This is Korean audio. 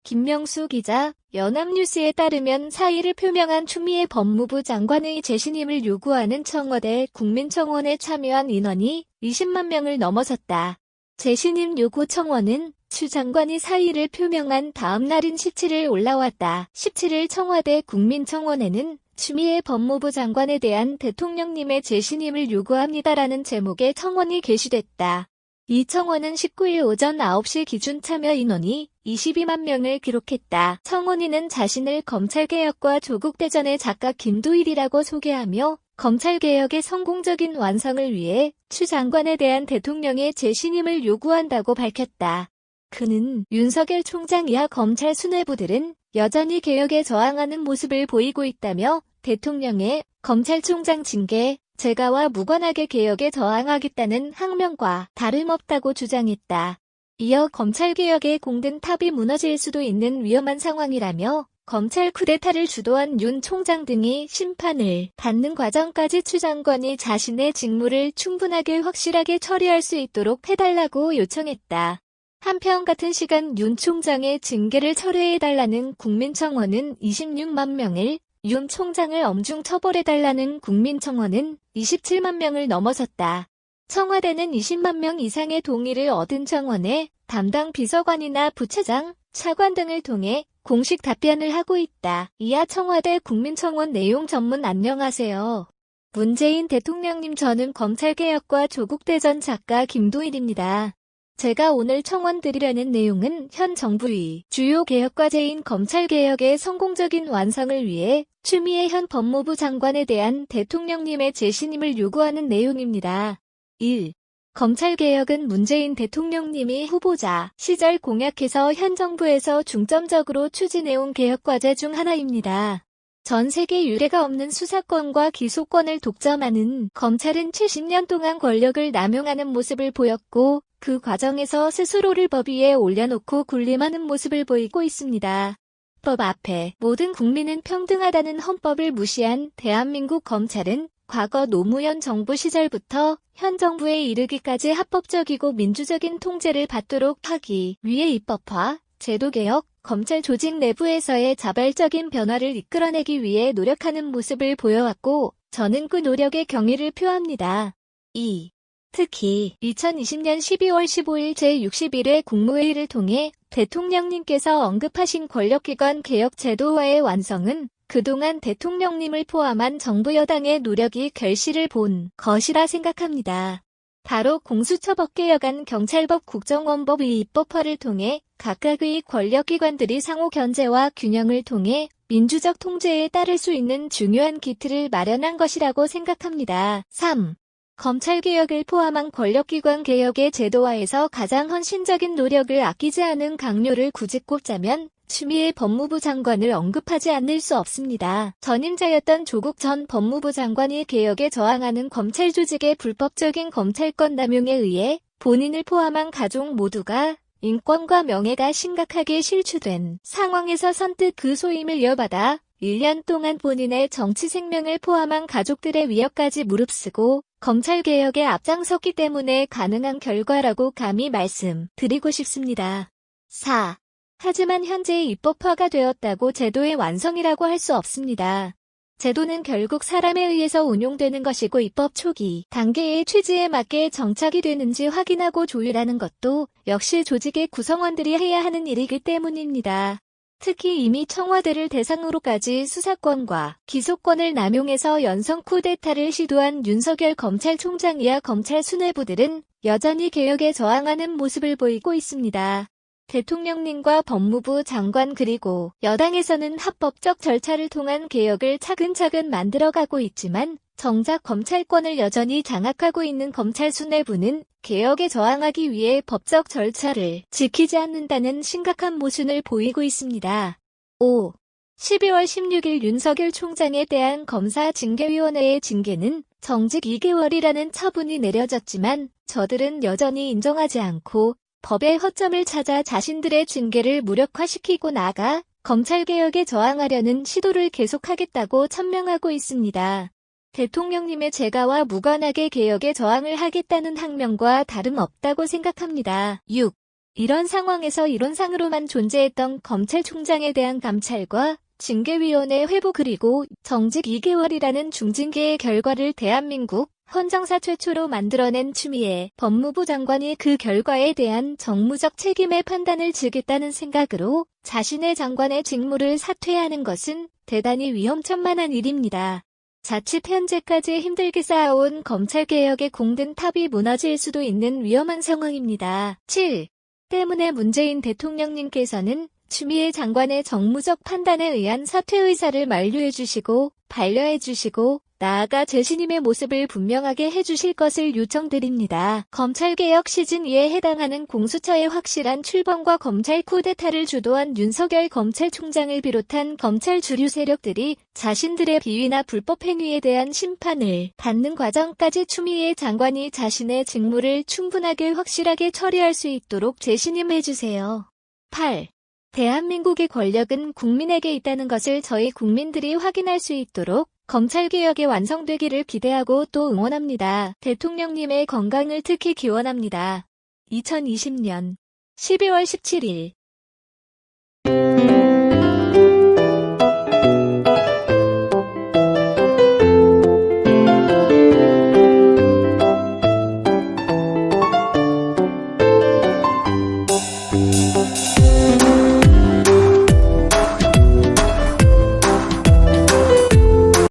김명수 기자, 연합뉴스에 따르면 사의를 표명한 추미애 법무부 장관의 재신임을 요구하는 청와대 국민청원에 참여한 인원이 20만 명을 넘어섰다. 재신임 요구 청원은 추 장관이 사의를 표명한 다음 날인 17일 올라왔다. 17일 청와대 국민청원에는 추미애 법무부 장관에 대한 대통령님의 재신임을 요구합니다라는 제목의 청원이 게시됐다. 이 청원은 19일 오전 9시 기준 참여 인원이 22만 명을 기록했다. 청원인은 자신을 검찰개혁과 조국대전의 작가 김도일이라고 소개하며 검찰개혁의 성공적인 완성을 위해 추 장관에 대한 대통령의 재신임을 요구한다고 밝혔다. 그는 윤석열 총장 이하 검찰 수뇌부들은 여전히 개혁에 저항하는 모습을 보이고 있다며 대통령의 검찰총장 징계, 재가와 무관하게 개혁에 저항하겠다는 항명과 다름없다고 주장했다. 이어 검찰개혁의 공든 탑이 무너질 수도 있는 위험한 상황이라며 검찰 쿠데타를 주도한 윤 총장 등이 심판을 받는 과정까지 추 장관이 자신의 직무를 충분하게 확실하게 처리할 수 있도록 해달라고 요청했다. 한편 같은 시간 윤 총장의 징계를 철회해달라는 국민청원은 26만 명을, 윤 총장을 엄중 처벌해달라는 국민청원은 27만 명을 넘어섰다. 청와대는 20만 명 이상의 동의를 얻은 청원에 담당 비서관이나 부차장, 차관 등을 통해 공식 답변을 하고 있다. 이하 청와대 국민청원 내용 전문. 안녕하세요. 문재인 대통령님, 저는 검찰개혁과 조국대전 작가 김도일입니다. 제가 오늘 청원 드리려는 내용은 현 정부의 주요 개혁과제인 검찰개혁의 성공적인 완성을 위해 추미애 현 법무부 장관에 대한 대통령님의 재신임을 요구하는 내용입니다. 1. 검찰개혁은 문재인 대통령님이 후보자 시절 공약해서 현 정부에서 중점적으로 추진해온 개혁과제 중 하나입니다. 전 세계 유례가 없는 수사권과 기소권을 독점하는 검찰은 70년 동안 권력을 남용하는 모습을 보였고 그 과정에서 스스로를 법 위에 올려놓고 군림하는 모습을 보이고 있습니다. 법 앞에 모든 국민은 평등하다는 헌법을 무시한 대한민국 검찰은 과거 노무현 정부 시절부터 현 정부에 이르기까지 합법적이고 민주적인 통제를 받도록 하기 위해 입법화, 제도개혁, 검찰 조직 내부에서의 자발적인 변화를 이끌어내기 위해 노력하는 모습을 보여왔고 저는 그 노력에 경의를 표합니다. 2. 특히 2020년 12월 15일 제61회 국무회의를 통해 대통령님께서 언급하신 권력기관 개혁 제도화의 완성은 그동안 대통령님을 포함한 정부 여당의 노력이 결실을 본 것이라 생각합니다. 바로 공수처법 개혁안, 경찰법, 국정원법의 입법화를 통해 각각의 권력기관들이 상호 견제와 균형을 통해 민주적 통제에 따를 수 있는 중요한 기틀을 마련한 것이라고 생각합니다. 3. 검찰개혁을 포함한 권력기관 개혁의 제도화에서 가장 헌신적인 노력을 아끼지 않은 강요를 굳이 꼽자면 추미애 법무부 장관을 언급하지 않을 수 없습니다. 전임자였던 조국 전 법무부 장관이 개혁에 저항하는 검찰 조직의 불법적인 검찰권 남용에 의해 본인을 포함한 가족 모두가 인권과 명예가 심각하게 실추된 상황에서 선뜻 그 소임을 이어받아 1년 동안 본인의 정치 생명을 포함한 가족들의 위협까지 무릅쓰고 검찰개혁에 앞장섰기 때문에 가능한 결과라고 감히 말씀드리고 싶습니다. 4. 하지만 현재 입법화가 되었다고 제도의 완성이라고 할 수 없습니다. 제도는 결국 사람에 의해서 운용되는 것이고 입법 초기 단계의 취지에 맞게 정착이 되는지 확인하고 조율하는 것도 역시 조직의 구성원들이 해야 하는 일이기 때문입니다. 특히 이미 청와대를 대상으로까지 수사권과 기소권을 남용해서 연성 쿠데타를 시도한 윤석열 검찰총장 이하 검찰 수뇌부들은 여전히 개혁에 저항하는 모습을 보이고 있습니다. 대통령님과 법무부 장관 그리고 여당에서는 합법적 절차를 통한 개혁을 차근차근 만들어가고 있지만 정작 검찰권을 여전히 장악하고 있는 검찰 수뇌부는 개혁에 저항하기 위해 법적 절차를 지키지 않는다는 심각한 모순을 보이고 있습니다. 5. 12월 16일 윤석열 총장에 대한 검사 징계위원회의 징계는 정직 2개월이라는 처분이 내려졌지만 저들은 여전히 인정하지 않고 법의 허점을 찾아 자신들의 징계를 무력화시키고 나아가 검찰개혁에 저항하려는 시도를 계속하겠다고 천명하고 있습니다. 대통령님의 재가와 무관하게 개혁에 저항을 하겠다는 항명과 다름없다고 생각합니다. 6. 이런 상황에서 이론상으로만 존재했던 검찰총장에 대한 감찰과 징계위원회 회부 그리고 정직 2개월이라는 중징계의 결과를 대한민국 헌정사 최초로 만들어낸 추미애 법무부 장관이 그 결과에 대한 정무적 책임의 판단을 지겠다는 생각으로 자신의 장관의 직무를 사퇴하는 것은 대단히 위험천만한 일입니다. 자칫 현재까지 힘들게 쌓아온 검찰개혁의 공든 탑이 무너질 수도 있는 위험한 상황입니다. 7. 때문에 문재인 대통령님께서는 추미애 장관의 정무적 판단에 의한 사퇴 의사를 만류해 주시고 반려해 주시고 나아가 재신임의 모습을 분명하게 해주실 것을 요청드립니다. 검찰개혁 시즌2에 해당하는 공수처의 확실한 출범과 검찰 쿠데타를 주도한 윤석열 검찰총장을 비롯한 검찰 주류 세력들이 자신들의 비위나 불법 행위에 대한 심판을 받는 과정까지 추미애 장관이 자신의 직무를 충분하게 확실하게 처리할 수 있도록 재신임해주세요. 8. 대한민국의 권력은 국민에게 있다는 것을 저희 국민들이 확인할 수 있도록 검찰개혁이 완성되기를 기대하고 또 응원합니다. 대통령님의 건강을 특히 기원합니다. 2020년 12월 17일